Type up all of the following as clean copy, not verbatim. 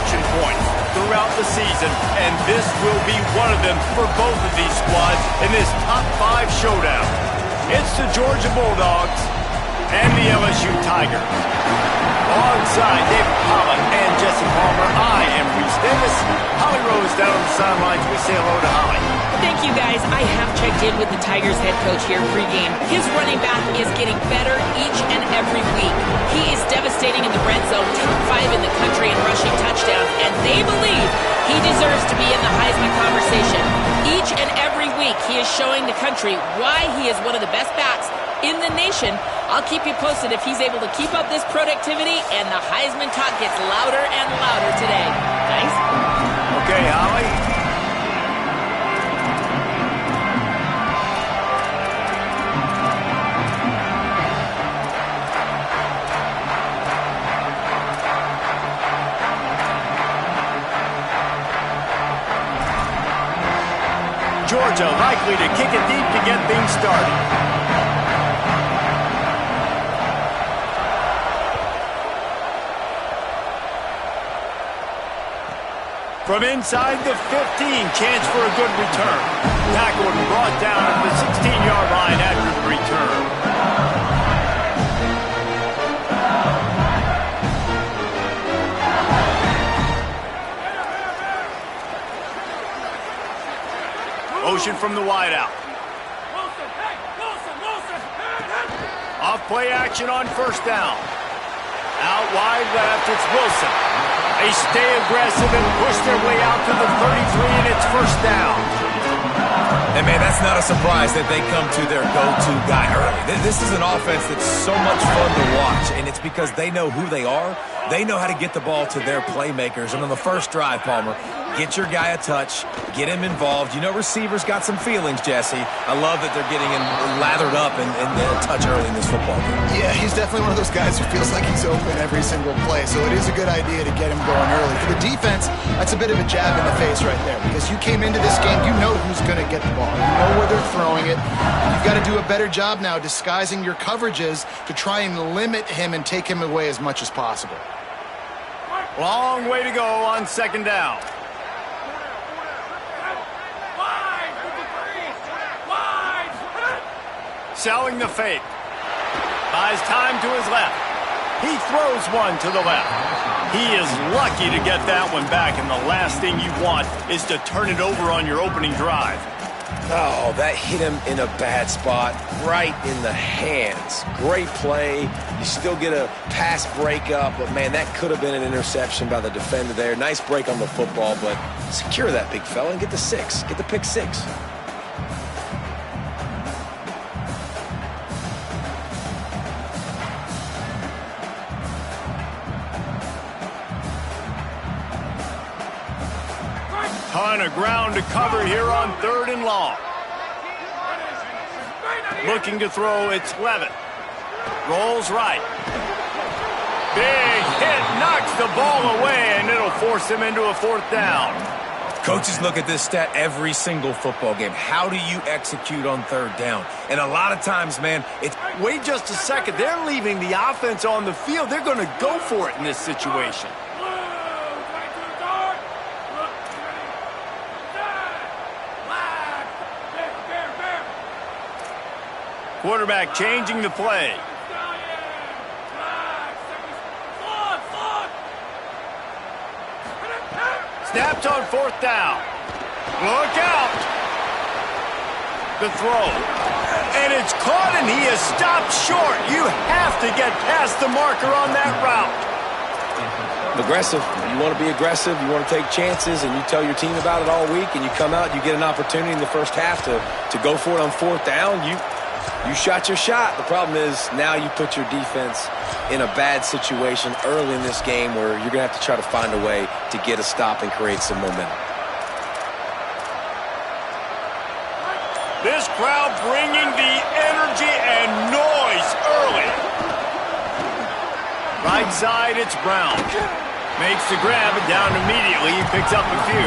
inflection points throughout the season, and this will be one of them for both of these squads in this top 5 showdown. It's the Georgia Bulldogs and the LSU Tigers. Alongside David Pollock and Jesse Palmer, I am Reese Davis. Holly Rose down on the sidelines. We say hello to Holly. Thank you, guys. I have checked in with the Tigers head coach here pregame. His running back is getting better each and every week. He is devastating in the red zone, top 5 in the country in rushing touchdowns, and they believe he deserves to be in the Heisman conversation. Each and every week, he is showing the country why he is one of the best backs in the nation. I'll keep you posted if he's able to keep up this productivity, and the Heisman talk gets louder and louder today. Nice? Okay, Holly. Georgia likely to kick it deep to get things started. From inside the 15, chance for a good return. Tackled and brought down at the 16-yard line after the return. Motion from the wideout. Off play action on first down. Out wide left, it's Wilson. They stay aggressive and push their way out to the 33, and it's first down. And, man, that's not a surprise that they come to their go-to guy early. This is an offense that's so much fun to watch, and it's because they know who they are. They know how to get the ball to their playmakers. And on the first drive, Palmer, get your guy a touch, get him involved. You know receivers got some feelings, Jesse. I love that they're getting him lathered up and a touch early in this football game. Yeah, he's definitely one of those guys who feels like he's open every single play, so it is a good idea to get him going early. For the defense, that's a bit of a jab in the face right there, because you came into this game, you know who's going to get the ball. You know where they're throwing it. You've got to do a better job now disguising your coverages to try and limit him and take him away as much as possible. Long way to go on second down. Selling the fake. Buys time to his left. He throws one to the left. He is lucky to get that one back, and the last thing you want is to turn it over on your opening drive. Oh, that hit him in a bad spot, right in the hands. Great play. You still get a pass breakup, but, man, that could have been an interception by the defender there. Nice break on the football, but secure that big fella and get the 6. Get the pick 6. Ton of ground to cover here on 3rd and long. Looking to throw, it's Levitt. Rolls right. Big hit, knocks the ball away, and it'll force him into a 4th down. Coaches look at this stat every single football game. How do you execute on 3rd down? And a lot of times, man, it's... Wait just a second. They're leaving the offense on the field. They're going to go for it in this situation. Quarterback changing the play. Snapped on 4th down. Look out. The throw. And it's caught, and he is stopped short. You have to get past the marker on that route. Aggressive. You want to be aggressive. You want to take chances, and you tell your team about it all week, and you come out, you get an opportunity in the first half to go for it on 4th down. You shot your shot. The problem is now you put your defense in a bad situation early in this game where you're going to have to try to find a way to get a stop and create some momentum. This crowd bringing the energy and noise early. Right side, it's Brown. Makes the grab and down immediately. He picks up a few.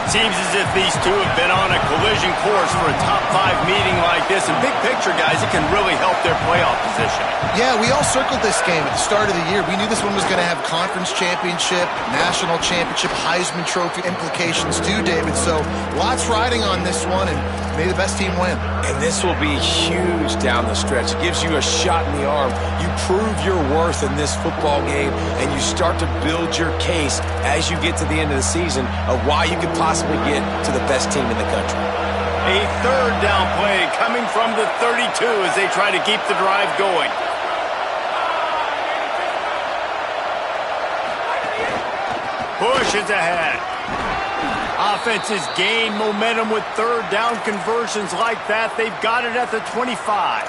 Seems as if these two have been on a collision course for a top 5 meeting like this. And big picture, guys, it can really help their playoff position. Yeah, we all circled this game at the start of the year. We knew this one was going to have conference championship, national championship, Heisman Trophy implications too, David. So lots riding on this one, and may the best team win. And this will be huge down the stretch. It gives you a shot in the arm. You prove your worth in this football game, and you start to build your case as you get to the end of the season of why you could possibly get to the best team in the country. A third down play coming from the 32 as they try to keep the drive going. Pushes ahead. Offenses gain momentum with third down conversions like that. They've got it at the 25.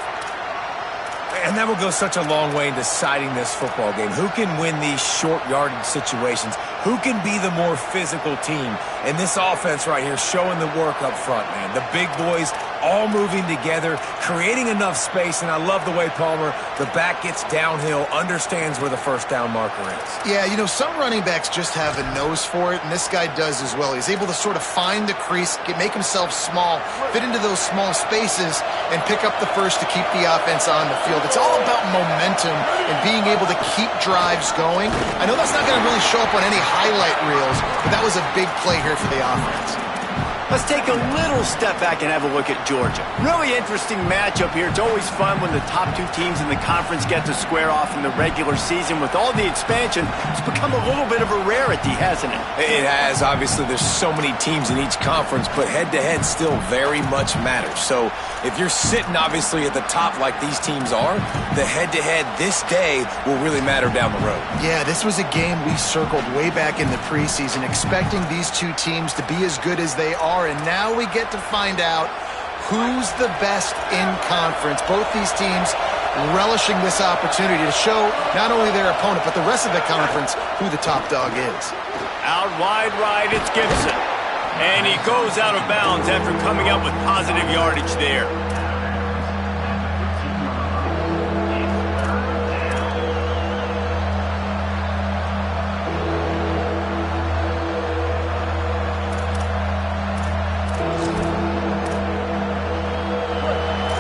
And that will go such a long way in deciding this football game. Who can win these short yardage situations? Who can be the more physical team? And this offense right here showing the work up front, man. The big boys all moving together, creating enough space. And I love the way Palmer, the back gets downhill, understands where the first down marker is. Yeah, you know, some running backs just have a nose for it, and this guy does as well. He's able to sort of find the crease, make himself small, fit into those small spaces, and pick up the first to keep the offense on the field. It's all about momentum and being able to keep drives going. I know that's not going to really show up on any highlight reels, but that was a big play here for the offense. Let's take a little step back and have a look at Georgia. Really interesting matchup here. It's always fun when the top two teams in the conference get to square off in the regular season. With all the expansion, it's become a little bit of a rarity, hasn't it? It has. Obviously, there's so many teams in each conference, but head-to-head still very much matters. So if you're sitting, obviously, at the top like these teams are, the head-to-head this day will really matter down the road. Yeah, this was a game we circled way back in the preseason, expecting these two teams to be as good as they are. And now we get to find out who's the best in conference. Both these teams relishing this opportunity to show not only their opponent, but the rest of the conference who the top dog is. Out wide right, it's Gibson. And he goes out of bounds after coming up with positive yardage there.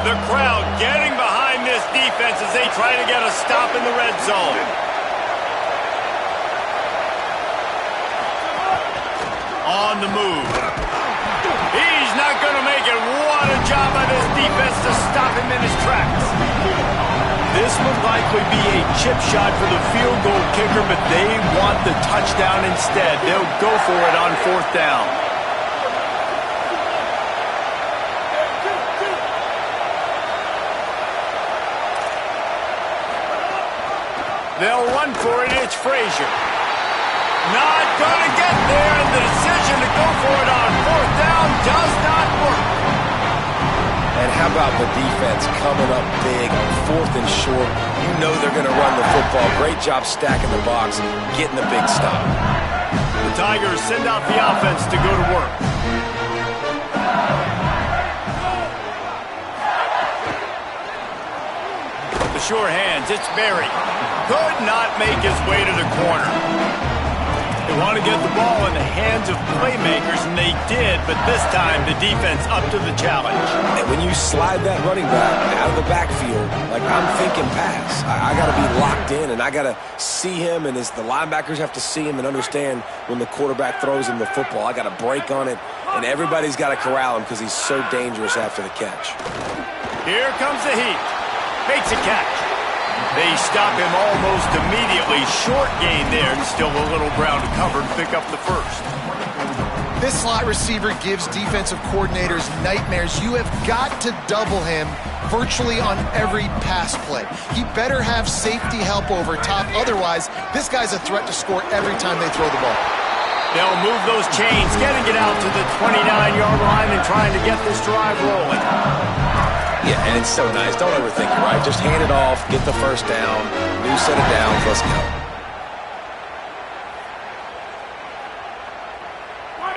The crowd getting behind this defense as they try to get a stop in the red zone. On the move. He's not going to make it. What a job by this defense to stop him in his tracks. This would likely be a chip shot for the field goal kicker, but they want the touchdown instead. They'll go for it on fourth down. They'll run for it. It's Frazier. Not going to get there, and the decision to go for it on fourth down does not work. And how about the defense coming up big on fourth and short? You know they're going to run the football. Great job stacking the box, getting the big stop. The Tigers send out the offense to go to work. The sure hands, it's Berry. Could not make his way to the corner. They want to get the ball in the hands of playmakers, and they did, but this time the defense up to the challenge. And when you slide that running back out of the backfield, like I'm thinking pass, I got to be locked in, and I got to see him, and as the linebackers have to see him and understand when the quarterback throws him the football, I got to break on it, and everybody's got to corral him because he's so dangerous after the catch. Here comes the heat. Makes a catch. They stop him almost immediately. Short gain there, and still a little ground to cover to pick up the first. This slot receiver gives defensive coordinators nightmares. You have got to double him virtually on every pass play. He better have safety help over top. Otherwise, this guy's a threat to score every time they throw the ball. They'll move those chains, getting it out to the 29-yard line and trying to get this drive rolling. Yeah, and it's so nice. Don't overthink it, right? Just hand it off, get the first down, new set of downs, let's go.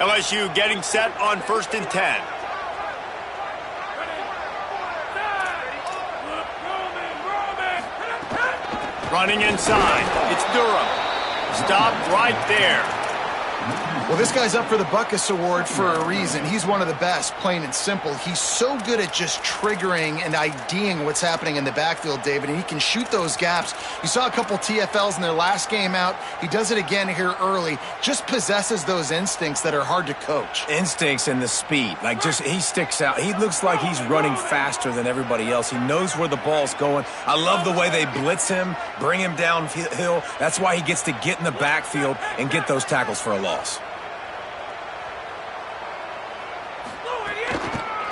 LSU getting set on 1st and 10. Running inside. It's Durham. Stopped right there. Well, this guy's up for the Buckus Award for a reason. He's one of the best, plain and simple. He's so good at just triggering and IDing what's happening in the backfield, David, and he can shoot those gaps. You saw a couple TFLs in their last game out. He does it again here early. Just possesses those instincts that are hard to coach. Instincts and the speed. Like, just, he sticks out. He looks like he's running faster than everybody else. He knows where the ball's going. I love the way they blitz him, bring him downhill. That's why he gets to get in the backfield and get those tackles for a loss.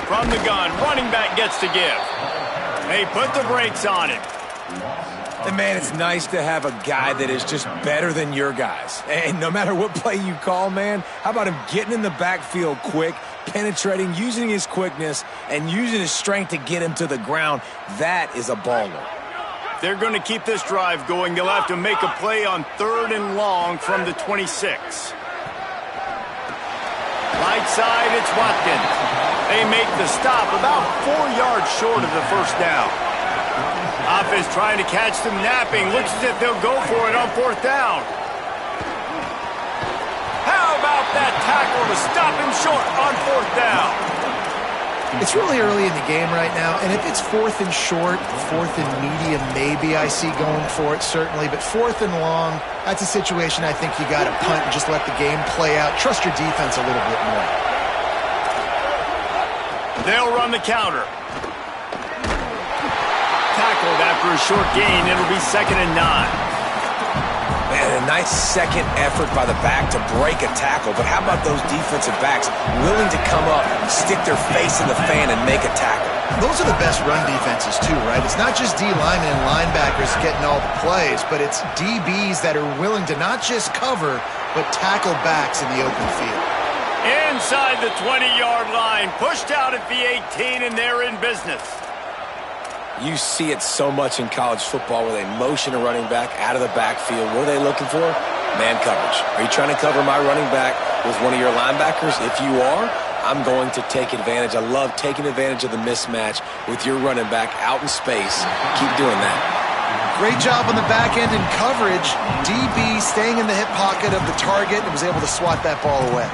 From the gun, running back gets to give. They put the brakes on him. And, man, it's nice to have a guy that is just better than your guys. And no matter what play you call, man, how about him getting in the backfield quick, penetrating, using his quickness, and using his strength to get him to the ground? That is a baller. They're going to keep this drive going. They'll have to make a play on 3rd and long from the 26. Right side, it's Watkins. They make the stop about 4 yards short of the first down. Offense trying to catch them napping. Looks as if they'll go for it on 4th down. How about that tackle to stop him short on 4th down? It's really early in the game right now, and if it's 4th and short, 4th and medium, maybe I see going for it, certainly. But 4th and long, that's a situation I think you got to punt and just let the game play out. Trust your defense a little bit more. They'll run the counter. Tackled after a short gain. It'll be 2nd and 9. Man, a nice second effort by the back to break a tackle. But how about those defensive backs willing to come up, stick their face in the fan, and make a tackle? Those are the best run defenses, too, right? It's not just D linemen and linebackers getting all the plays, but it's DBs that are willing to not just cover, but tackle backs in the open field. Inside the 20-yard line, pushed out at the 18, and they're in business. You see it so much in college football where they motion a running back out of the backfield. What are they looking for? Man coverage. Are you trying to cover my running back with one of your linebackers? If you are, I'm going to take advantage. I love taking advantage of the mismatch with your running back out in space. Keep doing that. Great job on the back end in coverage. DB staying in the hip pocket of the target and was able to swat that ball away.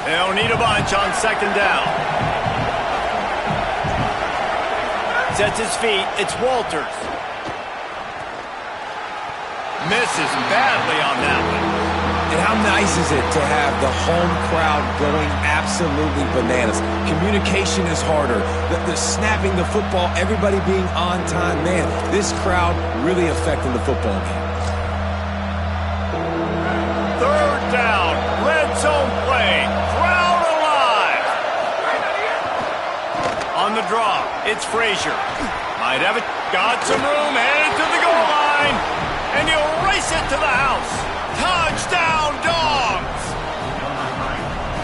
They'll need a bunch on 2nd down. Sets his feet. It's Walters. Misses badly on that one. And how nice is it to have the home crowd going absolutely bananas? Communication is harder. The snapping the football, everybody being on time. Man, this crowd really affecting the football game. 3rd down. Red zone play. Crowd alive. On the draw, it's Frazier. Might have it. Got some room. Headed to the goal line. And he'll race it to the house. Touchdown, Dogs!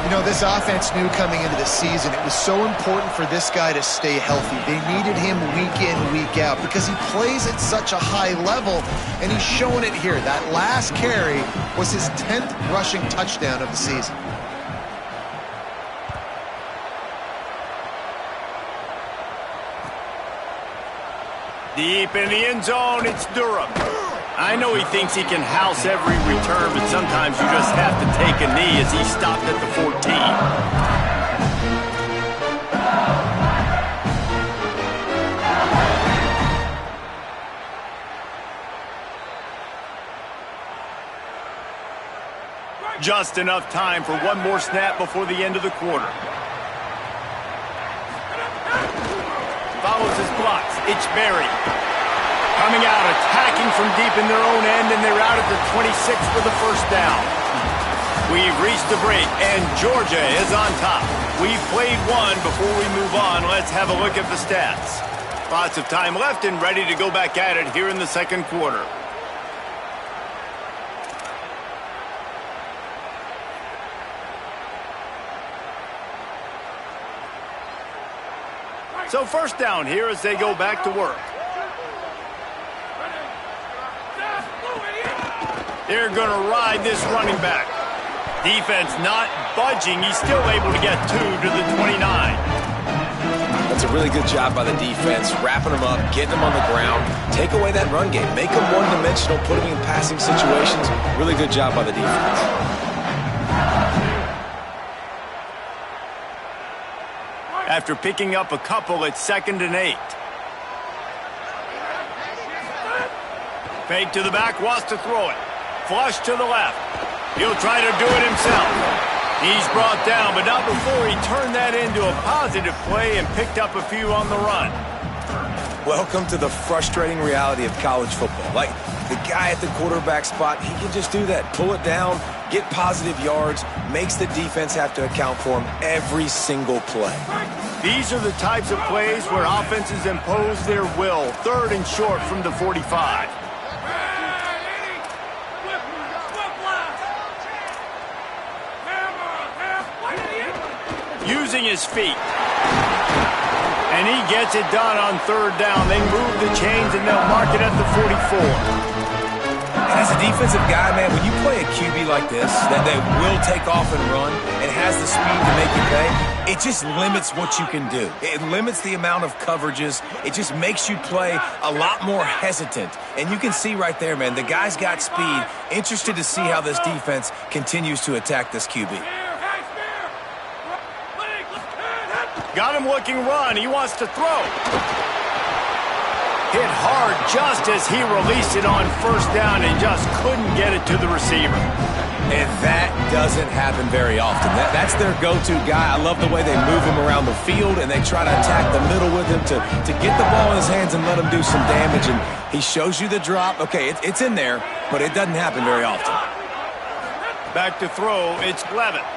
You know, this offense knew coming into the season it was so important for this guy to stay healthy. They needed him week in, week out because he plays at such a high level, and he's showing it here. That last carry was his 10th rushing touchdown of the season. Deep in the end zone, it's Durham. I know he thinks he can house every return, but sometimes you just have to take a knee as he stopped at the 14. Just enough time for one more snap before the end of the quarter. Follows his blocks. It's Berry. Coming out, attacking from deep in their own end, and they're out at the 26 for the 1st down. We've reached the break, and Georgia is on top. We've played one. Before we move on, let's have a look at the stats. Lots of time left and ready to go back at it here in the 2nd quarter. So 1st down here as they go back to work. They're going to ride this running back. Defense not budging. He's still able to get 2 to the 29. That's a really good job by the defense, wrapping them up, getting them on the ground, take away that run game, make them one-dimensional, put them in passing situations. Really good job by the defense. After picking up a couple, it's 2nd and 8. Fake to the back, wants to throw it. Flush to the left. He'll try to do it himself. He's brought down, but not before he turned that into a positive play and picked up a few on the run. Welcome to the frustrating reality of college football. Like, the guy at the quarterback spot, he can just do that. Pull it down, get positive yards, makes the defense have to account for him every single play. These are the types of plays where offenses impose their will. 3rd and short from the 45. Using his feet. And he gets it done on 3rd down. They move the chains and they'll mark it at the 44. And as a defensive guy, man, when you play a QB like this, that will take off and run and has the speed to make you pay, it just limits what you can do. It limits the amount of coverages. It just makes you play a lot more hesitant. And you can see right there, man, the guy's got speed. Interested to see how this defense continues to attack this QB. Got him looking run. He wants to throw. Hit hard just as he released it on 1st down and just couldn't get it to the receiver. And that doesn't happen very often. That's their go-to guy. I love the way they move him around the field and they try to attack the middle with him to get the ball in his hands and let him do some damage. And he shows you the drop. Okay, it's in there, but it doesn't happen very often. Back to throw. It's Levitt.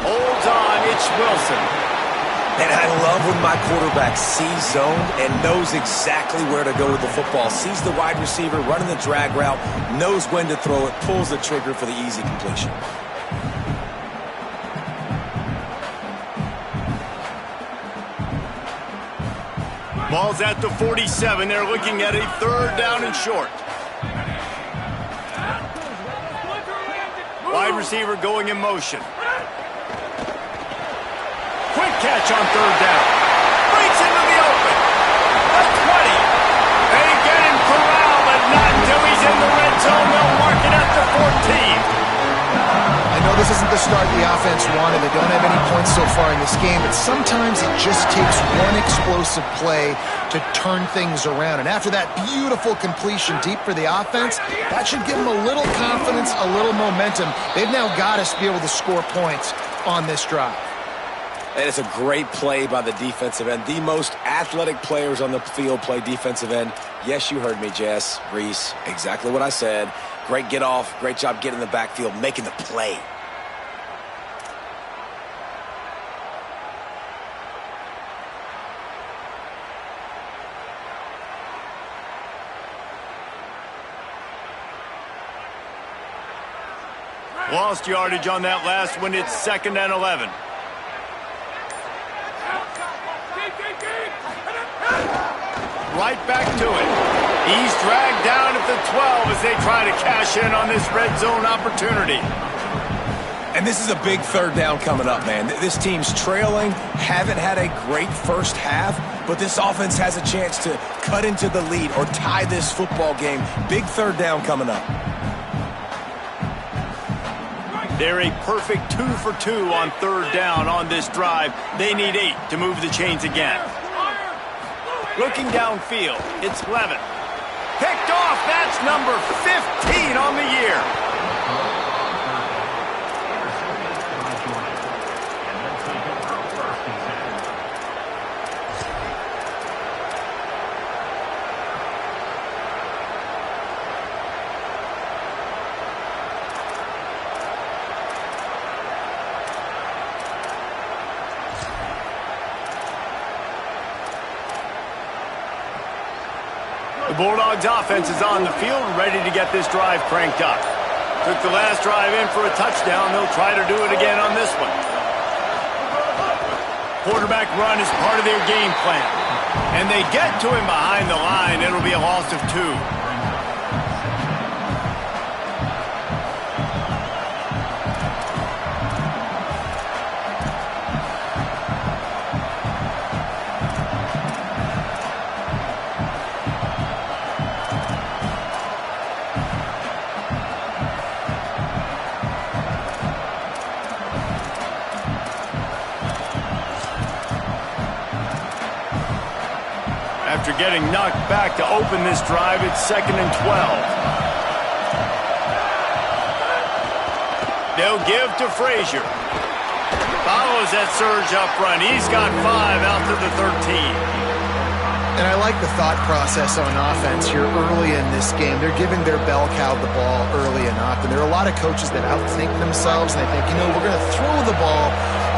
Holds on. It's Wilson. And I love when my quarterback sees zone and knows exactly where to go with the football. Sees the wide receiver running the drag route, knows when to throw it, pulls the trigger for the easy completion. Ball's at the 47. They're looking at a 3rd down and short. Wide receiver going in motion. Quick catch on 3rd down. Breaks into the open. The 20. They get him corralled, but not until he's in the red zone. They'll mark it at the 14. I know this isn't the start the offense wanted. They don't have any points so far in this game, but sometimes it just takes one explosive play to turn things around. And after that beautiful completion deep for the offense, that should give them a little confidence, a little momentum. They've now got us to be able to score points on this drive. And it's a great play by the defensive end. The most athletic players on the field play defensive end. Yes, you heard me, Jess, Reese. Exactly what I said. Great get off. Great job getting in the backfield, making the play. Lost yardage on that last one. It's 2nd and 11. Right back to it. He's dragged down at the 12 as they try to cash in on this red zone opportunity. And this is a big 3rd down coming up, man. This team's trailing, haven't had a great first half, but this offense has a chance to cut into the lead or tie this football game. Big 3rd down coming up. They're a perfect 2 for 2 on 3rd down on this drive. They need 8 to move the chains again. Looking downfield, it's Levitt. Picked off, that's number 15 on the year. The Bulldogs offense is on the field, ready to get this drive cranked up. Took the last drive in for a touchdown. They'll try to do it again on this one. Quarterback run is part of their game plan. And they get to him behind the line. It'll be a loss of 2. getting knocked back to open this drive. It's 2nd and 12. They'll give to Frazier. Follows that surge up front. He's got 5 out to the 13. And I like the thought process on offense here early in this game. They're giving their bell cow the ball early enough. And there are a lot of coaches that outthink themselves. And they think, you know, we're going to throw the ball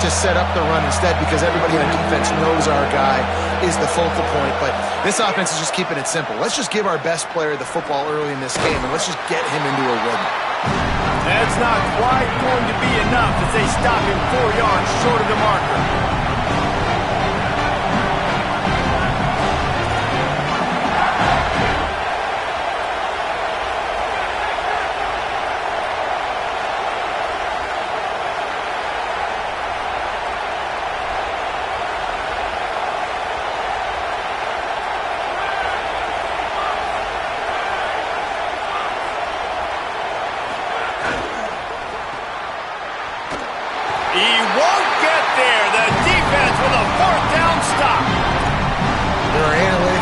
to set up the run instead because everybody on defense knows our guy is the focal point. But this offense is just keeping it simple. Let's just give our best player the football early in this game, and let's just get him into a rhythm. That's not quite going to be enough as they stop him 4 yards short of the marker.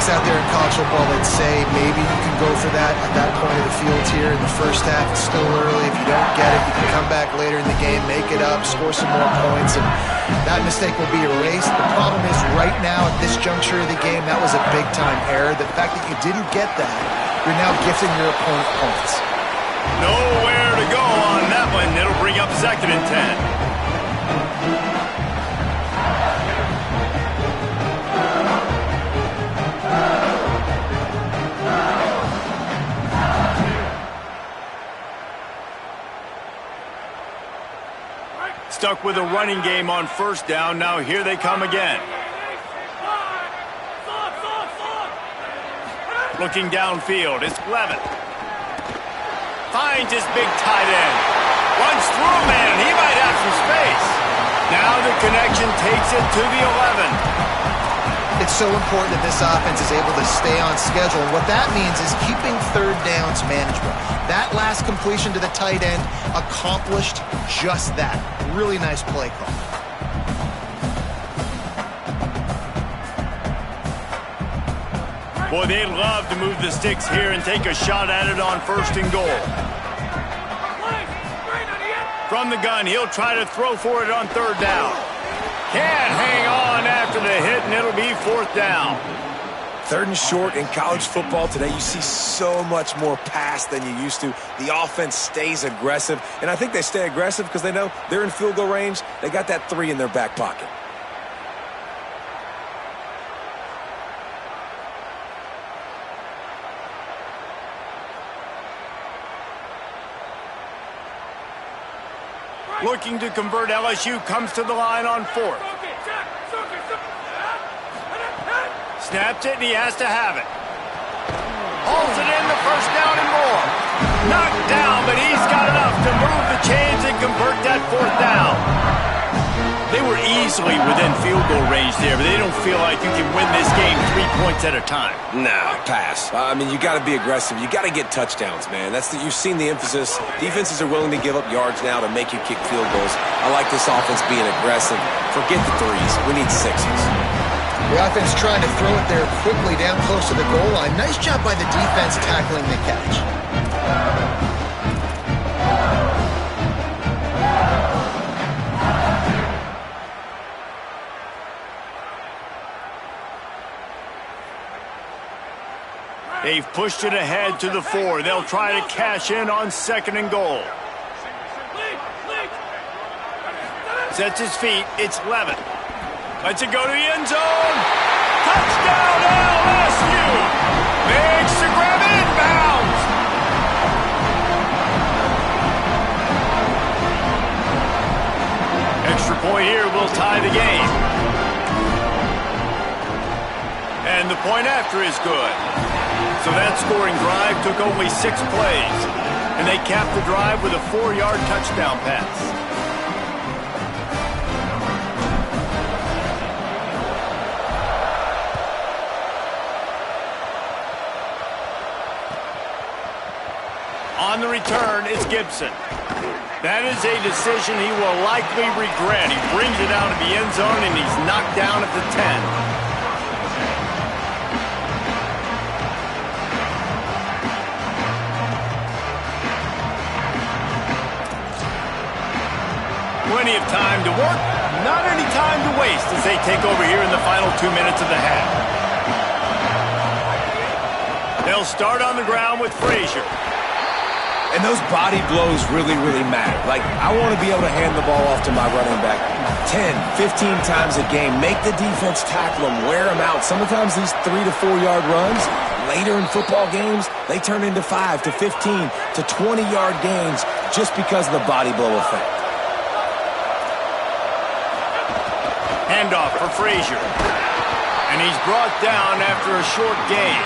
Out there in college football that say maybe you can go for that at that point of the field here in the first half. It's still early. If you don't get it, you can come back later in the game, make it up, score some more points, and that mistake will be erased. The problem is right now at this juncture of the game, that was a big-time error. The fact that you didn't get that, you're now gifting your opponent points. Nowhere to go on that one. It'll bring up 2nd and 10. Stuck with a running game on 1st down. Now here they come again. Looking downfield, it's Levin. Finds his big tight end. Runs through a man. He might have some space. Now the connection takes it to the 11. It's so important that this offense is able to stay on schedule. And what that means is keeping 3rd downs manageable. That last completion to the tight end accomplished just that. Really nice play call. Boy, they'd love to move the sticks here and take a shot at it on 1st and goal. From the gun, he'll try to throw for it on 3rd down. Can't hang on after the hit, and it'll be 4th down. 3rd and short in college football today, you see so much more pass than you used to. The offense stays aggressive, and I think they stay aggressive because they know they're in field goal range. They got that 3 in their back pocket. Looking to convert, LSU comes to the line on 4th. Snaps it, and he has to have it. Hauls it in the 1st down and more. Knocked down, but he's got enough to move the chains and convert that 4th down. They were easily within field goal range there, but they don't feel like you can win this game 3 points at a time. Nah, pass. I mean, you got to be aggressive. You got to get touchdowns, man. You've seen the emphasis. Defenses are willing to give up yards now to make you kick field goals. I like this offense being aggressive. Forget the 3s. We need 6s. The offense trying to throw it there quickly down close to the goal line. Nice job by the defense tackling the catch. They've pushed it ahead to the 4. They'll try to cash in on 2nd and goal. Sets his feet. It's Levin. Lets it go to the end zone. Touchdown, LSU. Makes the grab inbounds. Extra point here will tie the game. And the point after is good. So that scoring drive took only 6 plays, and they capped the drive with a 4-yard touchdown pass. On the return, it's Gibson. That is a decision he will likely regret. He brings it out of the end zone, and he's knocked down at the 10. Plenty of time to work, not any time to waste as they take over here in the final 2 minutes of the half. They'll start on the ground with Frazier. And those body blows really, really matter. Like, I want to be able to hand the ball off to my running back 10, 15 times a game. Make the defense tackle them, wear them out. Sometimes these 3 to 4 yard runs, later in football games, they turn into 5 to 15 to 20 yard gains just because of the body blow effect. Handoff for Frazier. And he's brought down after a short gain.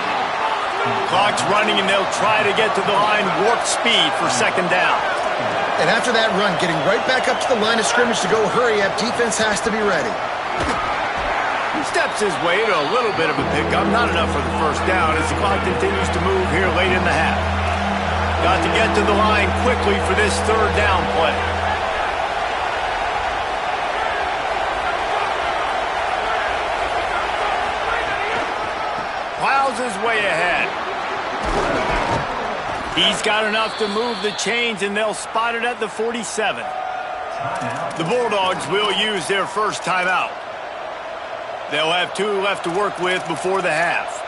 Clock's running, and they'll try to get to the line warp speed for second down. And after that run, getting right back up to the line of scrimmage to go hurry up, defense has to be ready. He steps his way to a little bit of a pickup, not enough for the first down as the clock continues to move here late in the half. Got to get to the line quickly for this third down play. Plows his way ahead. He's got enough to move the chains, and they'll spot it at the 47. The Bulldogs will use their first timeout. They'll have 2 left to work with before the half.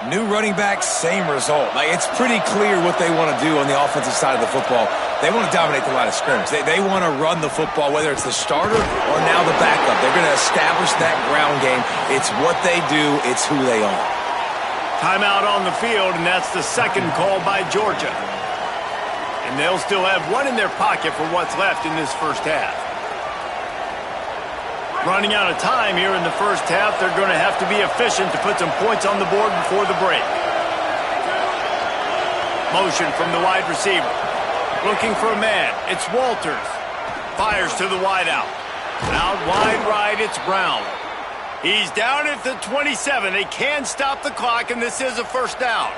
New running back, same result. Like, it's pretty clear what they want to do on the offensive side of the football. They want to dominate the line of scrimmage. They want to run the football, whether it's the starter or now the backup. They're going to establish that ground game. It's what they do. It's who they are. Timeout on the field, and that's the second call by Georgia. And they'll still have 1 in their pocket for what's left in this first half. Running out of time here in the first half, they're going to have to be efficient to put some points on the board before the break. Motion from the wide receiver. Looking for a man. It's Walters. Fires to the wideout. Out wide right, it's Brown. He's down at the 27. They can stop the clock, and this is a first down.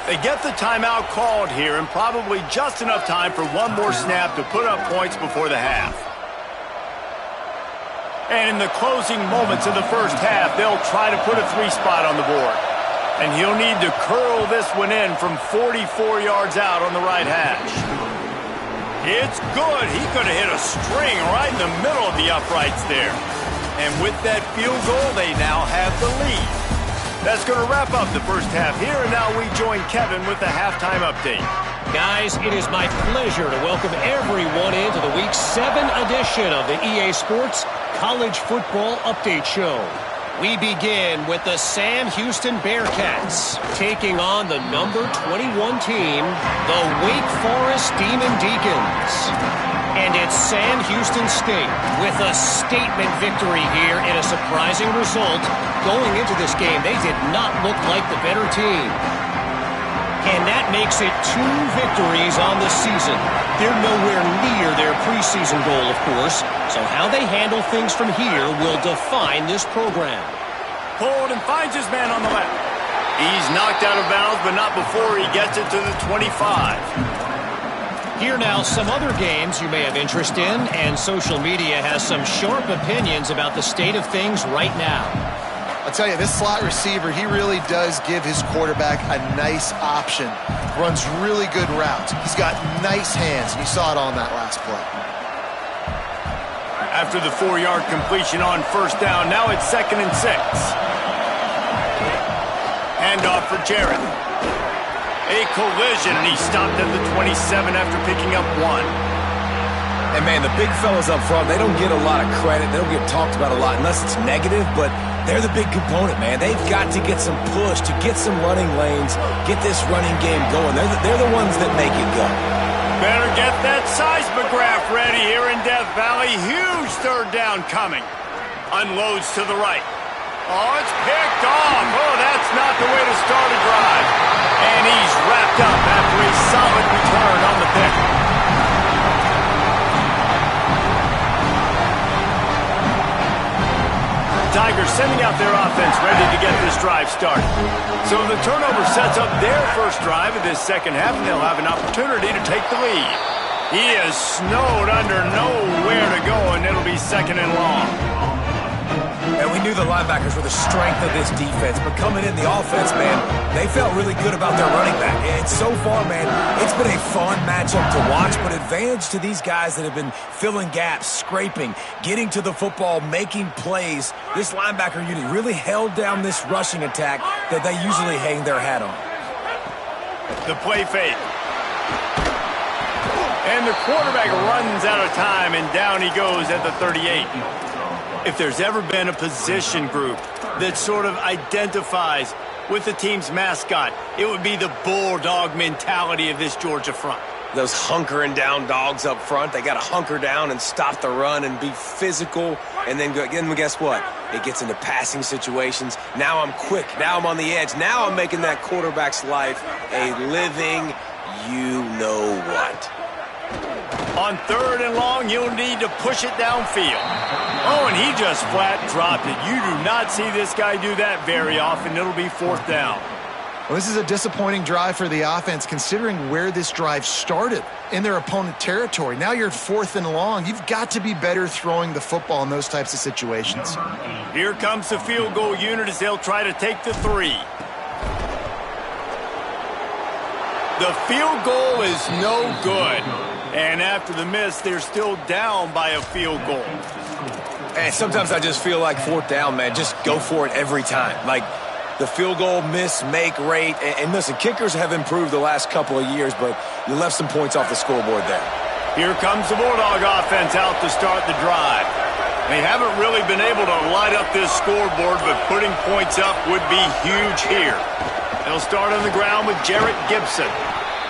They get the timeout called here, and probably just enough time for 1 more snap to put up points before the half. And in the closing moments of the first half, they'll try to put a 3 spot on the board. And he'll need to curl this one in from 44 yards out on the right hash. It's good. He could have hit a string right in the middle of the uprights there. And with that field goal, they now have the lead. That's going to wrap up the first half here, and now we join Kevin with the halftime update. Guys, it is my pleasure to welcome everyone into the Week 7 edition of the EA Sports College Football Update Show. We begin with the Sam Houston Bearcats taking on the number 21 team, the Wake Forest Demon Deacons. And it's Sam Houston State with a statement victory here in a surprising result. Going into this game, they did not look like the better team. And that makes it 2 victories on the season. They're nowhere near their preseason goal, of course. So how they handle things from here will define this program. Pulled and finds his man on the left. He's knocked out of bounds, but not before he gets it to the 25. Here now, some other games you may have interest in, and social media has some sharp opinions about the state of things right now. I'll tell you, this slot receiver, he really does give his quarterback a nice option. Runs really good routes. He's got nice hands. You saw it on that last play. After the 4-yard completion on first down, now it's 2nd and 6. Handoff for Jarrett. A collision, and he stopped at the 27 after picking up 1. And, man, the big fellas up front, they don't get a lot of credit. They don't get talked about a lot unless it's negative, but they're the big component, man. They've got to get some push, to get some running lanes, get this running game going. They're the ones that make it go. Better get that seismograph ready here in Death Valley. Huge third down coming. Unloads to the right. Oh, it's picked off. Oh, that's not the way to start a drive. And he's wrapped up after a solid return on the pick. Tigers sending out their offense ready to get this drive started. So the turnover sets up their first drive of this second half, and they'll have an opportunity to take the lead. He is snowed under, nowhere to go, and it'll be 2nd and long. And we knew the linebackers were the strength of this defense, but coming in the offense, man, they felt really good about their running back. And so far, man, it's been a fun matchup to watch, but advantage to these guys that have been filling gaps, scraping, getting to the football, making plays. This linebacker unit really held down this rushing attack that they usually hang their hat on. The play fake. And the quarterback runs out of time, and down he goes at the 38. If there's ever been a position group that sort of identifies with the team's mascot, it would be the bulldog mentality of this Georgia front. Those hunkering down dogs up front, they got to hunker down and stop the run and be physical. And then guess what? It gets into passing situations. Now I'm quick. Now I'm on the edge. Now I'm making that quarterback's life a living you-know-what. On 3rd and long, you'll need to push it downfield. Oh, and he just flat dropped it. You do not see this guy do that very often. It'll be 4th down. Well, this is a disappointing drive for the offense, considering where this drive started in their opponent territory. Now you're at 4th and long. You've got to be better throwing the football in those types of situations. Here comes the field goal unit as they'll try to take the 3. The field goal is no good. And after the miss, they're still down by a field goal. And sometimes I just feel like 4th down, man, just go for it every time. Like the field goal miss-make rate. And listen, kickers have improved the last couple of years, but you left some points off the scoreboard there. Here comes the Bulldog offense out to start the drive. They haven't really been able to light up this scoreboard, but putting points up would be huge here. They'll start on the ground with Jarrett Gibson.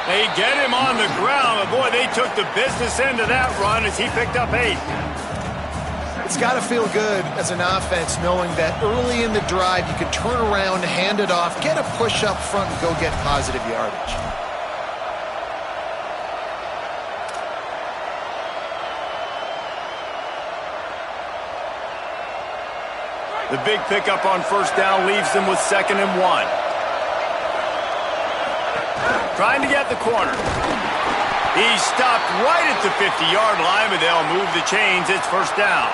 They get him on the ground, but boy, they took the business end of that run as he picked up 8. It's got to feel good as an offense knowing that early in the drive you can turn around, hand it off, get a push up front, and go get positive yardage. The big pickup on 1st down leaves them with 2nd and 1. Trying to get the corner. He stopped right at the 50-yard line, but they'll move the chains. It's 1st down.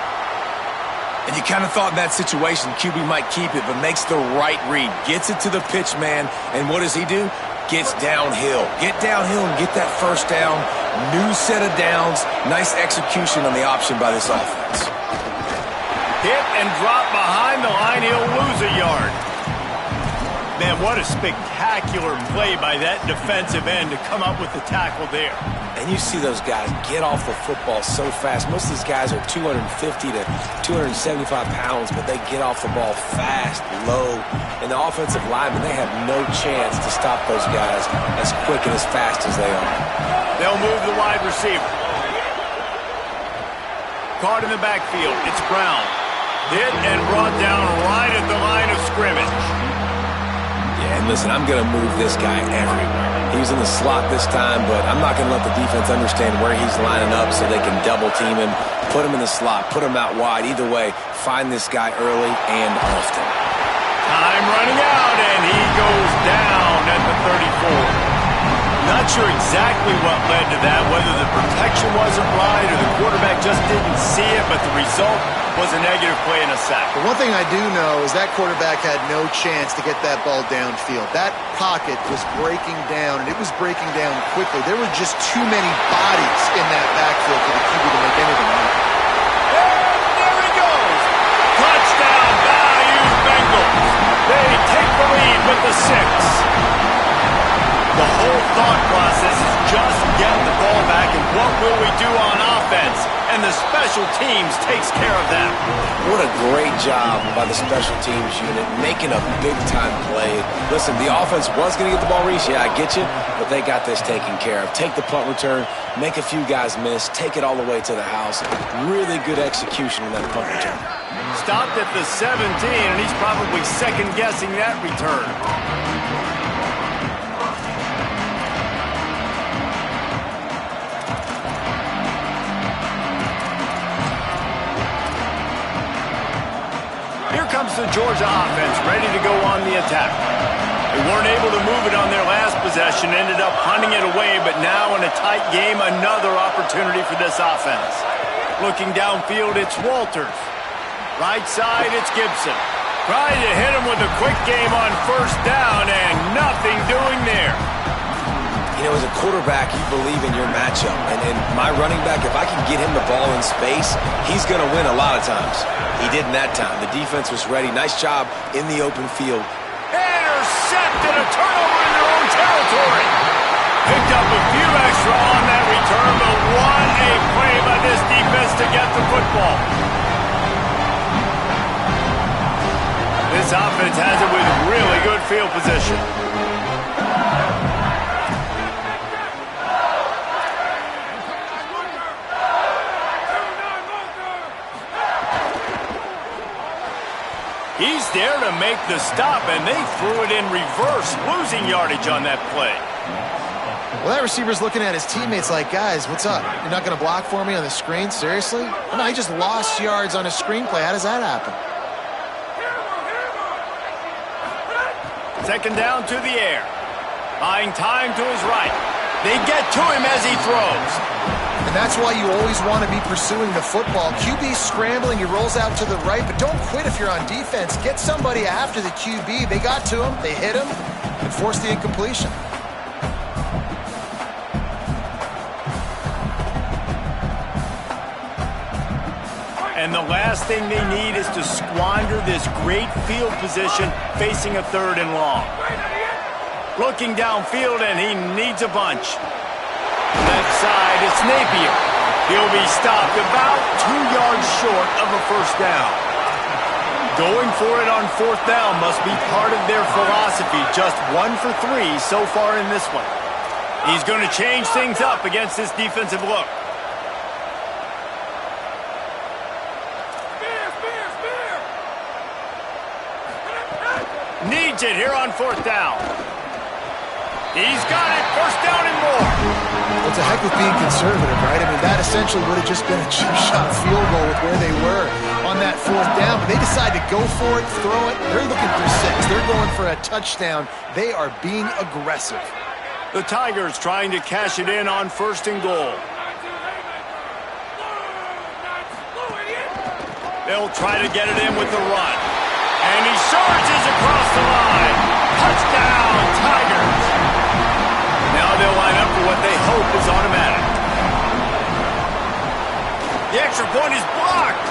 And you kind of thought in that situation QB might keep it, but makes the right read. Gets it to the pitch man, and what does he do? Gets downhill. Get downhill and get that 1st down. New set of downs. Nice execution on the option by this offense. Hit and drop behind the line. He'll lose a yard. Man, what a spectacular play by that defensive end to come up with the tackle there. And you see those guys get off the football so fast. Most of these guys are 250 to 275 pounds, but they get off the ball fast, low. And the offensive linemen, they have no chance to stop those guys as quick and as fast as they are. They'll move the wide receiver. Caught in the backfield. It's Brown. Hit and brought down right at the line of scrimmage. Yeah, and listen, I'm going to move this guy everywhere. He's in the slot this time, but I'm not going to let the defense understand where he's lining up so they can double team him, put him in the slot, put him out wide. Either way, find this guy early and often. Time running out, and he goes down at the 34. Not sure exactly what led to that, whether the protection wasn't right or the quarterback just didn't see it, but the result was a negative play and a sack. But one thing I do know is that quarterback had no chance to get that ball downfield. That pocket was breaking down, and it was breaking down quickly. There were just too many bodies in that backfield for the QB to make anything happen. And there he goes. Touchdown, Bayou Bengals. They take the lead with the 6. The whole thought process is just get the ball back, and what will we do on offense? And the special teams takes care of that. What a great job by the special teams unit, making a big-time play. Listen, the offense was going to get the ball reached. Yeah, I get you, but they got this taken care of. Take the punt return, make a few guys miss, take it all the way to the house. Really good execution in that punt return. Stopped at the 17, and he's probably second-guessing that return. Here comes the Georgia offense, ready to go on the attack. They weren't able to move it on their last possession, ended up punting it away, but now in a tight game, another opportunity for this offense. Looking downfield, it's Walters. Right side, it's Gibson. Trying to hit him with a quick game on first down, and nothing doing there. You know, as a quarterback, you believe in your matchup. And my running back, if I can get him the ball in space, he's going to win a lot of times. He did in that time. The defense was ready. Nice job in the open field. Intercepted, a turnover in their own territory. Picked up a few extra on that return, but what a play by this defense to get the football. This offense has it with really good field position. He's there to make the stop, and they threw it in reverse, losing yardage on that play. Well, that receiver's looking at his teammates like, guys, what's up? You're not going to block for me on the screen? Seriously? Oh, no, he just lost yards on a screenplay. How does that happen? Second down to the air. Buying time to his right. They get to him as he throws. And that's why you always want to be pursuing the football. QB's scrambling, he rolls out to the right, but don't quit if you're on defense. Get somebody after the QB. They got to him, they hit him, and forced the incompletion. And the last thing they need is to squander this great field position facing a third and long. Looking downfield, and he needs a bunch. Left side, it's Napier. He'll be stopped about 2 yards short of a first down. Going for it on fourth down must be part of their philosophy. Just 1 for 3 so far in this one. He's going to change things up against this defensive look. Needs it here on fourth down. He's got it. First down and more. Well, it's a heck of being conservative, right? I mean, that essentially would have just been a two-shot field goal with where they were on that fourth down. But they decide to go for it, throw it. They're looking for 6. They're going for a touchdown. They are being aggressive. The Tigers trying to cash it in on first and goal. They'll try to get it in with the run. And he surges across the line. Touchdown, Tigers. Now they'll line up for what they hope is automatic. The extra point is blocked.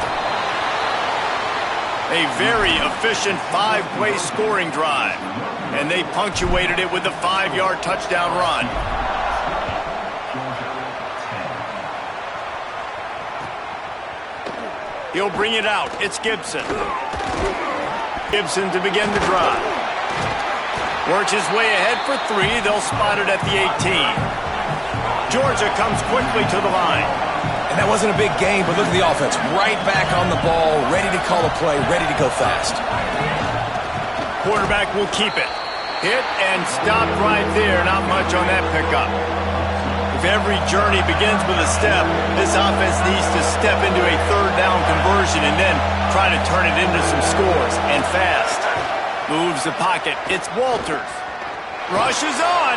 A very efficient 5-play scoring drive. And they punctuated it with a 5-yard touchdown run. He'll bring it out. It's Gibson. Gibson to begin the drive. Works his way ahead for 3. They'll spot it at the 18. Georgia comes quickly to the line. And that wasn't a big game, but look at the offense. Right back on the ball, ready to call a play, ready to go fast. Quarterback will keep it. Hit and stop right there. Not much on that pickup. If every journey begins with a step, this offense needs to step into a third down conversion and then try to turn it into some scores, and fast. Moves the pocket. It's Walters. Rushes on.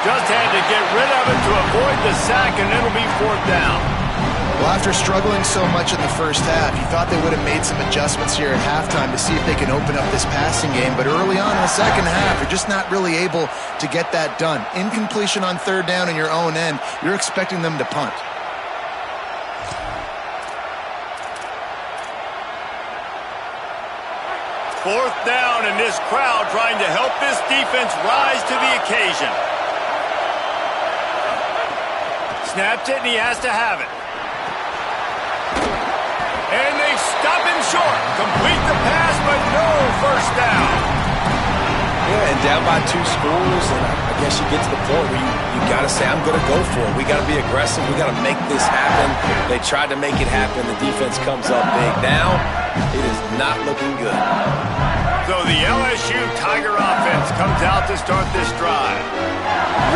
Just had to get rid of it to avoid the sack, and it'll be fourth down. Well, after struggling so much in the first half, you thought they would have made some adjustments here at halftime to see if they can open up this passing game. But early on in the second half, you're just not really able to get that done. Incompletion on third down in your own end, you're expecting them to punt. Fourth down, and this crowd trying to help this defense rise to the occasion. Snapped it, and he has to have it. And they stop him short. Complete the pass, but no first down. Yeah, and down by 2 scores, and I guess you get to the point where you got to say, I'm going to go for it. We got to be aggressive. We got to make this happen. They tried to make it happen. The defense comes up big. Now, it is not looking good. So the LSU Tiger offense comes out to start this drive.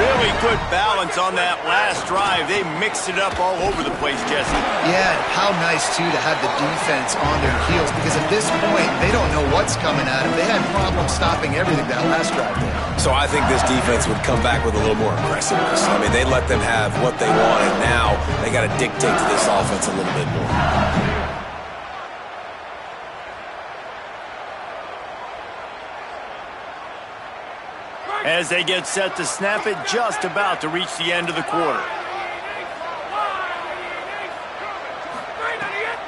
Really good balance on that last drive. They mixed it up all over the place, Jesse. Yeah, how nice, too, to have the defense on their heels, because at this point, they don't know what's coming at them. They had problems stopping everything that last drive there. So I think this defense would come back with a little more aggressiveness. I mean, they let them have what they wanted. Now they got to dictate to this offense a little bit more. as they get set to snap it just about to reach the end of the quarter.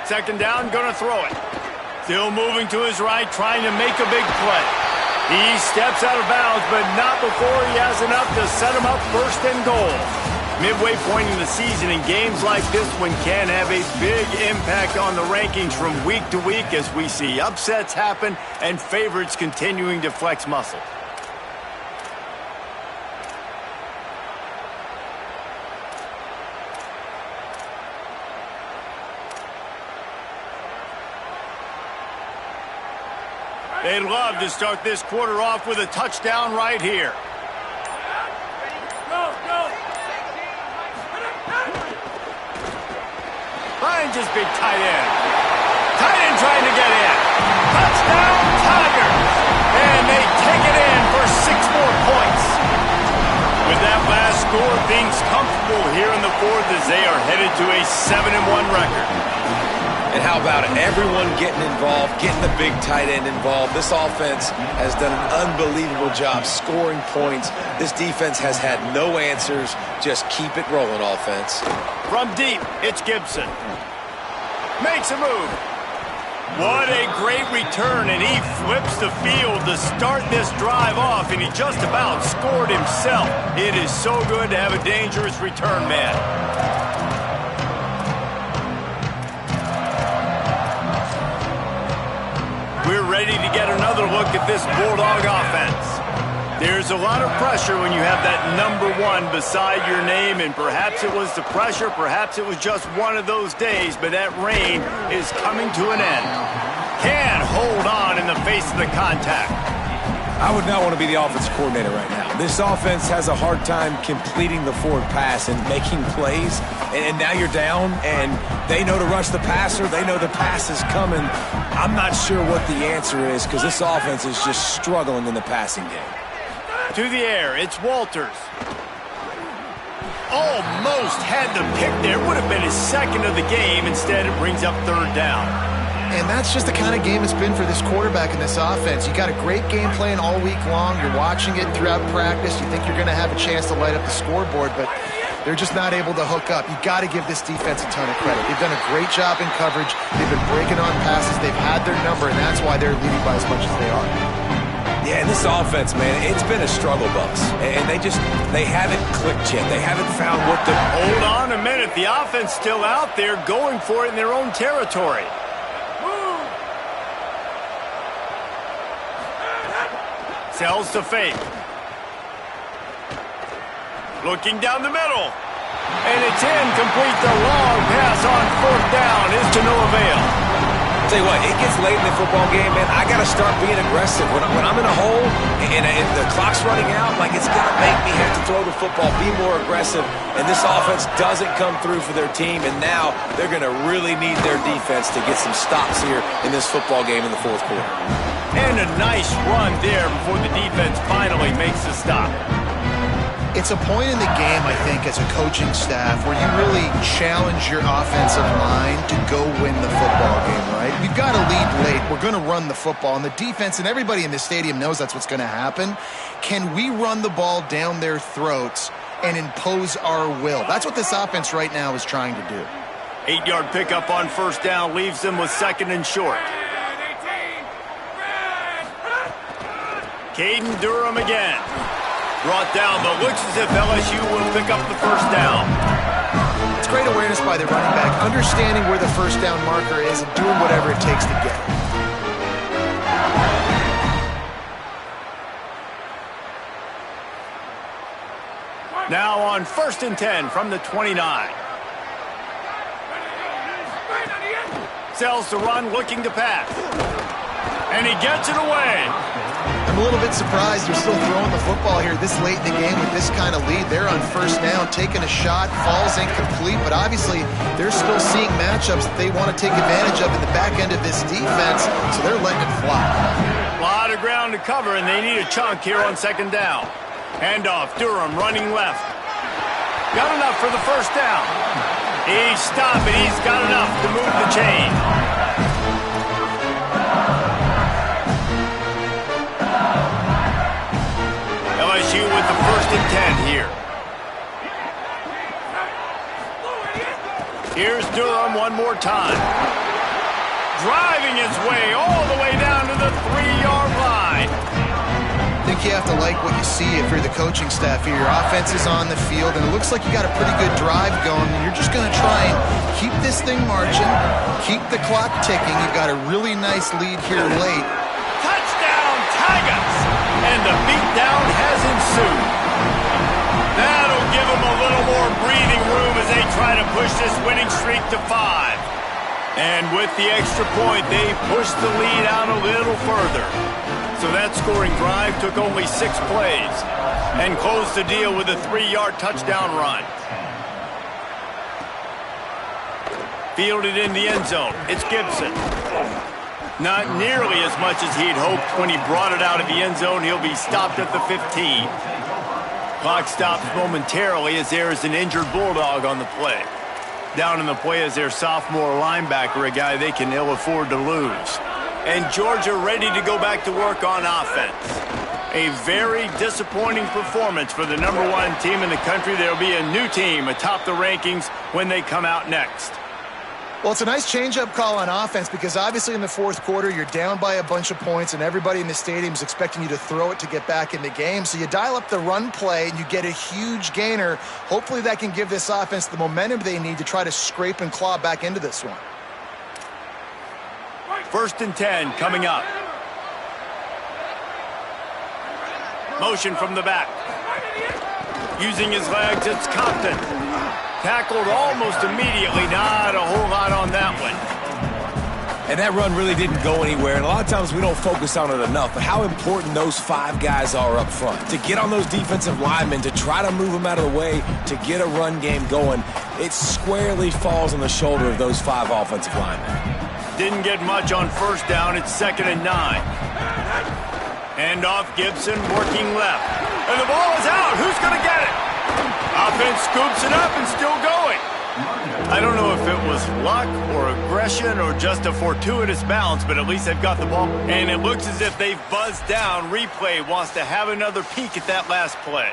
Second down, gonna throw it. Still moving to his right, trying to make a big play. He steps out of bounds, but not before he has enough to set him up first and goal. Midway point in the season, and games like this one can have a big impact on the rankings from week to week as we see upsets happen and favorites continuing to flex muscle. They'd love to start this quarter off with a touchdown right here. Finds his big tight end. Tight end trying to get in. Touchdown, Tigers! And they take it in for 6 more points. With that last score, things comfortable here in the fourth as they are headed to a 7-1 record. And how about it? Everyone getting involved, getting the big tight end involved. This offense has done an unbelievable job scoring points. This defense has had no answers. Just keep it rolling, offense. From deep, it's Gibson. Makes a move. What a great return, and he flips the field to start this drive off, and he just about scored himself. It is so good to have a dangerous return man. We're ready to get another look at this Bulldog offense. There's a lot of pressure when you have that number 1 beside your name, and perhaps it was the pressure, perhaps it was just one of those days, but that reign is coming to an end. Can hold on in the face of the contact. I would not want to be the offense coordinator right now. This offense has a hard time completing the forward pass and making plays, and now you're down, and they know to rush the passer. They know the pass is coming. I'm not sure what the answer is because this offense is just struggling in the passing game. To the air, it's Walters. Almost had the pick there. Would have been his second of the game. Instead, it brings up third down. And that's just the kind of game it's been for this quarterback in this offense. You got a great game plan all week long. You're watching it throughout practice. You think you're going to have a chance to light up the scoreboard, but they're just not able to hook up. You got to give this defense a ton of credit. They've done a great job in coverage. They've been breaking on passes. They've had their number, and that's why they're leading by as much as they are. Yeah, and this offense, man, it's been a struggle bus. And they haven't clicked yet. They haven't found what the... Hold on a minute. The offense still out there going for it in their own territory. Sells to fake. Looking down the middle. And it's incomplete. The long pass on fourth down is to no avail. Tell you what, it gets late in the football game, man. I got to start being aggressive. When I'm in a hole and the clock's running out, like it's going to make me have to throw the football, be more aggressive. And this offense doesn't come through for their team, and now they're going to really need their defense to get some stops here in this football game in the fourth quarter. And a nice run there before the defense finally makes the stop. It's a point in the game, I think, as a coaching staff where you really challenge your offensive line to go win the football game, right? We've got to lead late. We're going to run the football, and the defense and everybody in the stadium knows that's what's going to happen. Can we run the ball down their throats and impose our will? That's what this offense right now is trying to do. 8-yard pickup on first down leaves them with second and short. Caden Durham again. Brought down, but looks as if LSU will pick up the first down. It's great awareness by the running back, understanding where the first down marker is and doing whatever it takes to get it. Now on first and 10 from the 29. Sells to run, looking to pass. And he gets it away. I'm a little bit surprised they're still throwing the football here this late in the game with this kind of lead. They're on first down, taking a shot, falls incomplete, but obviously they're still seeing matchups that they want to take advantage of in the back end of this defense, so they're letting it fly. A lot of ground to cover, and they need a chunk here on second down. Handoff, Durham running left. Got enough for the first down. He's stopping, he's got enough to move the chain. Here's Durham one more time. Driving his way all the way down to the 3-yard line. I think you have to like what you see if you're the coaching staff here. Your offense is on the field, and it looks like you got a pretty good drive going, and you're just going to try and keep this thing marching, keep the clock ticking. You've got a really nice lead here late. Touchdown, Tigers! And the beatdown has ensued. That'll give them a little more breathing room as they try to push this winning streak to 5. And with the extra point, they pushed the lead out a little further. So that scoring drive took only 6 plays and closed the deal with a 3-yard touchdown run. Fielded in the end zone. It's Gibson. Not nearly as much as he'd hoped when he brought it out of the end zone. He'll be stopped at the 15. Clock stops momentarily as there is an injured Bulldog on the play. Down in the play is their sophomore linebacker, a guy they can ill afford to lose. And Georgia ready to go back to work on offense. A very disappointing performance for the #1 team in the country. There'll be a new team atop the rankings when they come out next. Well, it's a nice change-up call on offense because obviously in the fourth quarter, you're down by a bunch of points and everybody in the stadium is expecting you to throw it to get back in the game. So you dial up the run play and you get a huge gainer. Hopefully that can give this offense the momentum they need to try to scrape and claw back into this one. 1st and 10 coming up. Motion from the back. Using his legs, it's Compton. Tackled almost immediately. Not a whole lot on that one. And that run really didn't go anywhere. And a lot of times we don't focus on it enough. But how important those 5 guys are up front. To get on those defensive linemen, to try to move them out of the way, to get a run game going, it squarely falls on the shoulder of those 5 offensive linemen. Didn't get much on 1st down. It's 2nd and 9. Hand off Gibson, working left. And the ball is out. Who's going to get it? Offense scoops it up and still going. I don't know if it was luck or aggression or just a fortuitous bounce, but at least they've got the ball. And it looks as if they've buzzed down. Replay wants to have another peek at that last play.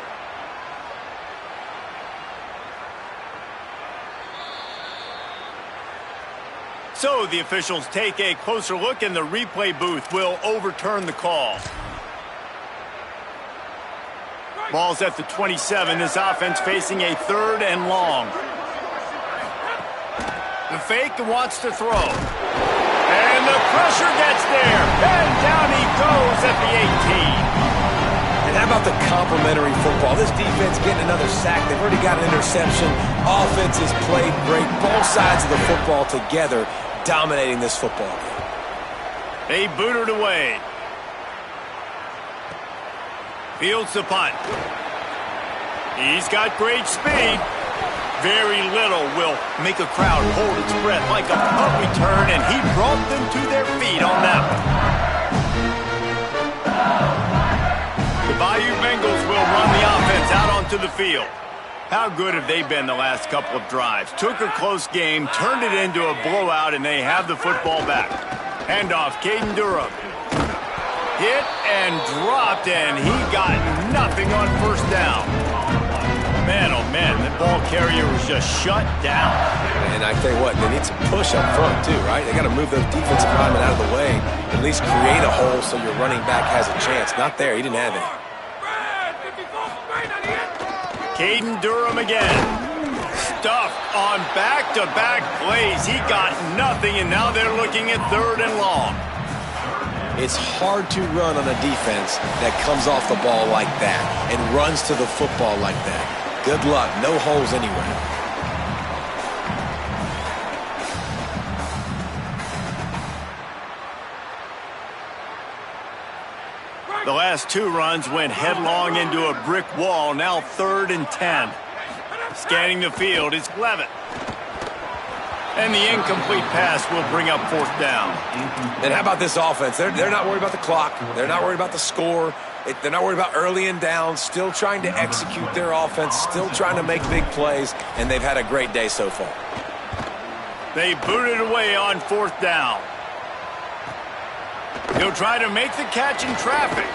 So the officials take a closer look, and the replay booth will overturn the call. Ball's at the 27. This offense facing a 3rd and long. The fake wants to throw. And the pressure gets there. And down he goes at the 18. And how about the complimentary football? This defense getting another sack. They've already got an interception. Offense has played great. Both sides of the football together dominating this football game. They boot it away. Fields the punt. He's got great speed. Very little will make a crowd hold its breath like a punt return, and he brought them to their feet on that one. The Bayou Bengals will run the offense out onto the field. How good have they been the last couple of drives? Took a close game, turned it into a blowout, and they have the football back. Handoff, Caden Durham. Hit and dropped, and he got nothing on 1st down. Man, oh man, the ball carrier was just shut down. And I tell you what, they need some push up front too, right? They got to move those defensive linemen out of the way, at least create a hole so your running back has a chance. Not there, he didn't have it. Caden Durham again. Stuffed on back-to-back plays. He got nothing, and now they're looking at 3rd and long. It's hard to run on a defense that comes off the ball like that and runs to the football like that. Good luck. No holes anywhere. The last 2 runs went headlong into a brick wall. Now 3rd and 10. Scanning the field is Levitt. And the incomplete pass will bring up 4th down. And how about this offense? They're not worried about the clock. They're not worried about the score. They're not worried about early and down. Still trying to execute their offense. Still trying to make big plays. And they've had a great day so far. They booted away on 4th down. He'll try to make the catch in traffic.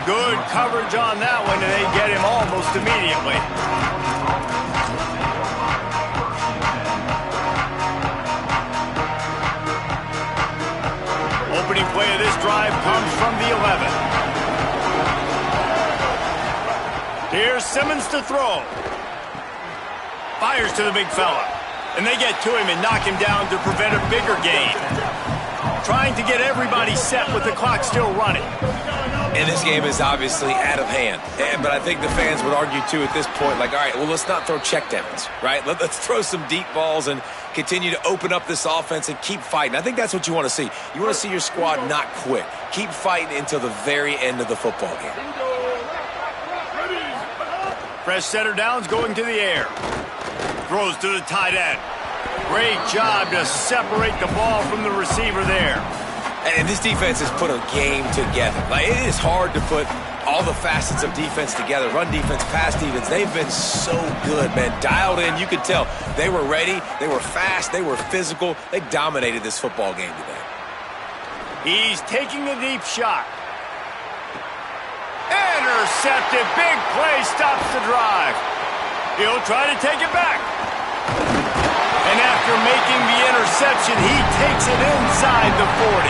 Good coverage on that one, and they get him almost immediately. this drive comes from the 11. Here's Simmons to throw. Fires to the big fella. And they get to him and knock him down to prevent a bigger gain. Trying to get everybody set with the clock still running. And this game is obviously out of hand. But I think the fans would argue, too, at this point, like, all right, well, let's not throw checkdowns, right? Let's throw some deep balls and continue to open up this offense and keep fighting. I think that's what you want to see. You want to see your squad not quit. Keep fighting until the very end of the football game. Fresh setter downs going to the air. Throws to the tight end. Great job to separate the ball from the receiver there. And this defense has put a game together. Like, it is hard to put all the facets of defense together. Run defense, pass defense. They've been so good, man. Dialed in. You could tell they were ready. They were fast. They were physical. They dominated this football game today. He's taking a deep shot. Intercepted. Big play stops the drive. He'll try to take it back. And after making the interception, he takes it inside the 40.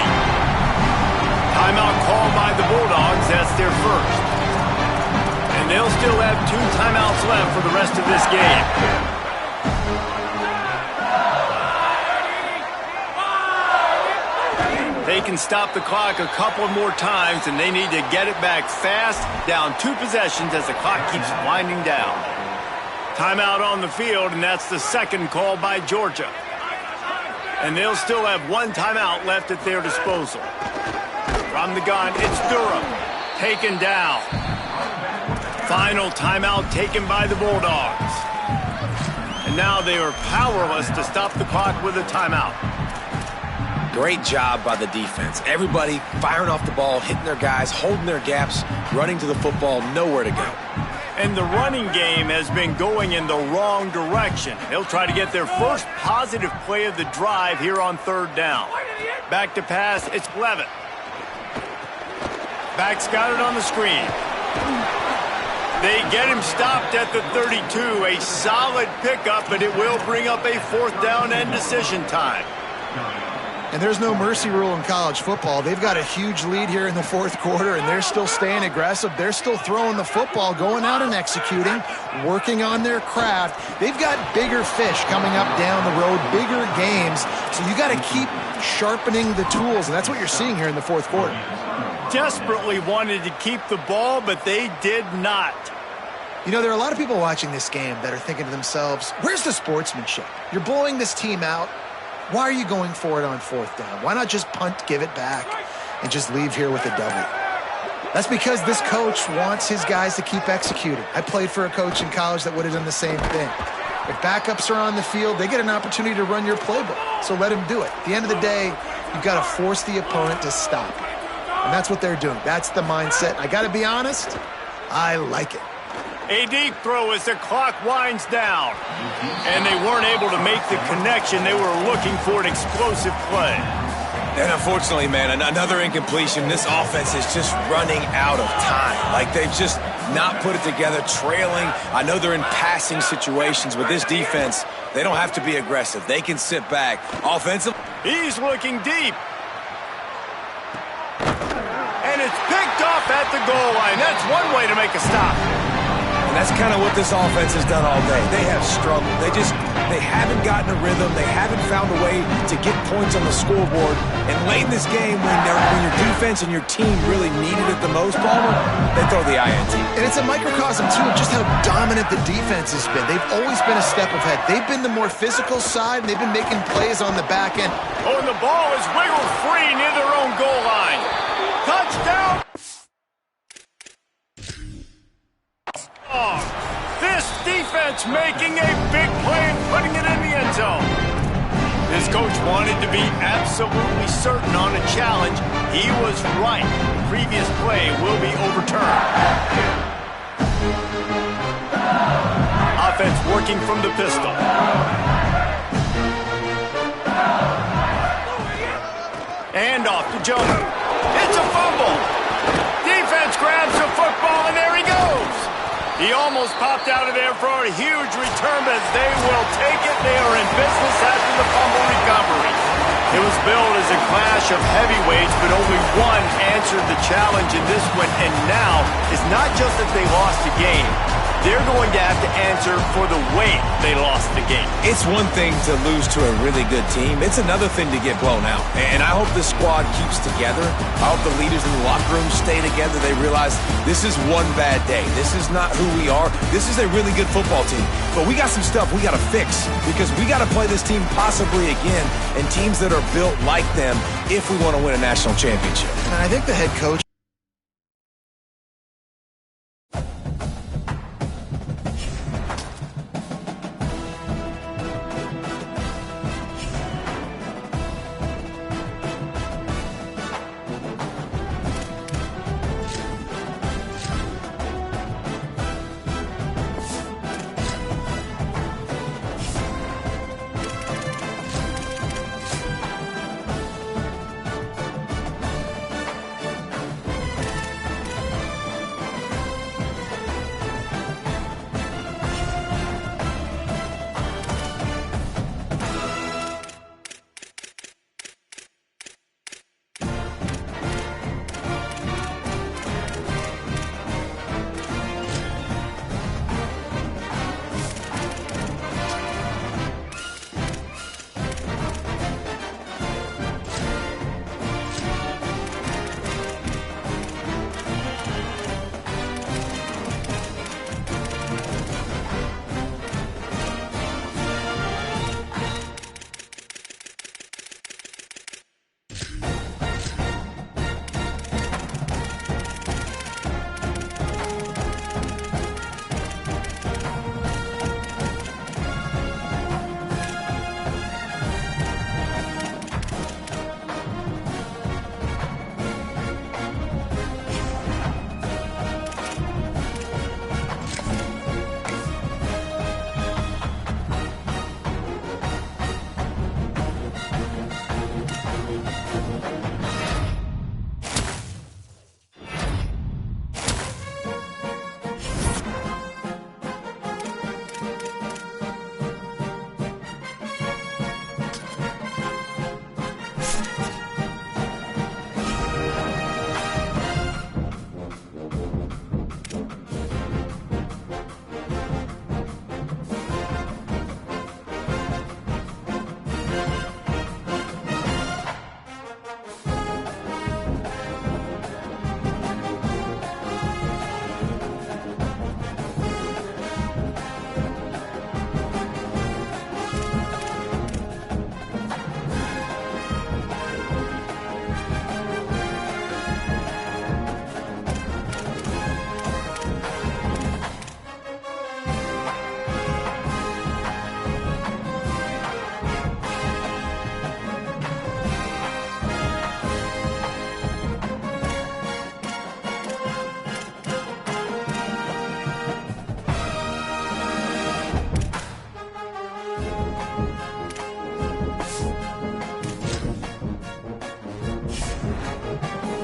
Timeout called by the Bulldogs. That's their first. And they'll still have 2 timeouts left for the rest of this game. They can stop the clock a couple more times, and they need to get it back fast, down 2 possessions as the clock keeps winding down. Timeout on the field, and that's the second call by Georgia. And they'll still have 1 timeout left at their disposal. From the gun, it's Durham. Taken down. Final timeout taken by the Bulldogs. And now they are powerless to stop the clock with a timeout. Great job by the defense. Everybody firing off the ball, hitting their guys, holding their gaps, running to the football, nowhere to go. And the running game has been going in the wrong direction. They'll try to get their first positive play of the drive here on 3rd down. Back to pass, it's Levitt. Back's got it on the screen. They get him stopped at the 32. A solid pickup, but it will bring up a 4th down and decision time. And there's no mercy rule in college football. They've got a huge lead here in the 4th quarter, and they're still staying aggressive. They're still throwing the football, going out and executing, working on their craft. They've got bigger fish coming up down the road, bigger games. So you got to keep sharpening the tools, and that's what you're seeing here in the 4th quarter. Desperately wanted to keep the ball, but they did not. You know, there are a lot of people watching this game that are thinking to themselves, where's the sportsmanship? You're blowing this team out. Why are you going for it on 4th down? Why not just punt, give it back, and just leave here with a W? That's because this coach wants his guys to keep executing. I played for a coach in college that would have done the same thing. If backups are on the field, they get an opportunity to run your playbook, so let them do it. At the end of the day, you've got to force the opponent to stop. And that's what they're doing. That's the mindset. I got to be honest, I like it. A deep throw as the clock winds down. And they weren't able to make the connection. They were looking for an explosive play. And unfortunately, man, another incompletion. This offense is just running out of time. Like, they've just not put it together, trailing. I know they're in passing situations, but this defense, they don't have to be aggressive. They can sit back. Offensive. He's looking deep. And it's picked off at the goal line. That's one way to make a stop. And that's kind of what this offense has done all day. They have struggled. They haven't gotten a rhythm. They haven't found a way to get points on the scoreboard. And late in this game, when your defense and your team really needed it the most, Palmer, they throw the INT. And it's a microcosm, too, of just how dominant the defense has been. They've always been a step ahead. They've been the more physical side, and they've been making plays on the back end. Oh, and the ball is wiggled free near their own goal line. Touchdown! Oh, this defense making a big play and putting it in the end zone. This coach wanted to be absolutely certain on a challenge. He was right. The previous play will be overturned. Offense working from the pistol. And off to Jonah. It's a fumble. Defense grabs the football, and there he goes. He almost popped out of there for a huge return, but they will take it. They are in business after the fumble recovery. It was billed as a clash of heavyweights, but only one answered the challenge in this one, and now it's not just that they lost the game. They're going to have to answer for the way they lost the game. It's one thing to lose to a really good team. It's another thing to get blown out. And I hope this squad keeps together. I hope the leaders in the locker room stay together. They realize this is one bad day. This is not who we are. This is a really good football team. But we got some stuff we got to fix because we got to play this team possibly again and teams that are built like them if we want to win a national championship. And I think the head coach